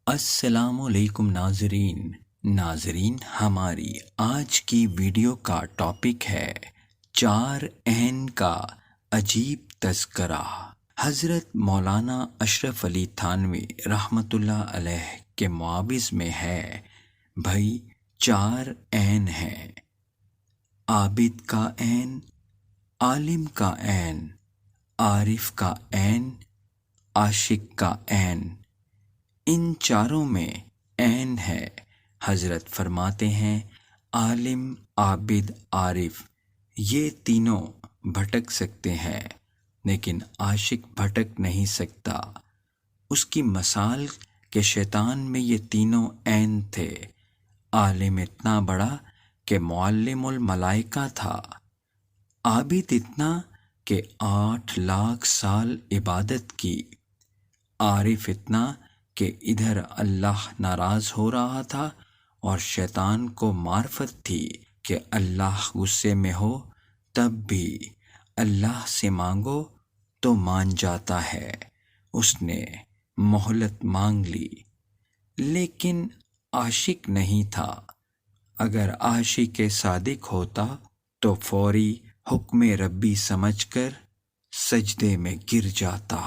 السلام علیکم ناظرین ہماری آج کی ویڈیو کا ٹاپک ہے چار عین کا عجیب تذکرہ۔ حضرت مولانا اشرف علی تھانوی رحمۃ اللہ علیہ کے معاوض میں ہے، بھائی چار عین ہیں: عابد کا عین، عالم کا عین، عارف کا عین، عاشق کا عین۔ ان چاروں میں عین ہے۔ حضرت فرماتے ہیں عالم، عابد، عارف یہ تینوں بھٹک سکتے ہیں لیکن عاشق بھٹک نہیں سکتا۔ اس کی مثال کہ شیطان میں یہ تینوں عین تھے۔ عالم اتنا بڑا کہ معلم الملائکہ تھا، عابد اتنا کہ 8 لاکھ سال عبادت کی، عارف اتنا کہ ادھر اللہ ناراض ہو رہا تھا اور شیطان کو معرفت تھی کہ اللہ غصے میں ہو، تب بھی اللہ سے مانگو تو مان جاتا ہے۔ اس نے مہلت مانگ لی لیکن عاشق نہیں تھا۔ اگر عاشق صادق ہوتا تو فوری حکم ربی سمجھ کر سجدے میں گر جاتا۔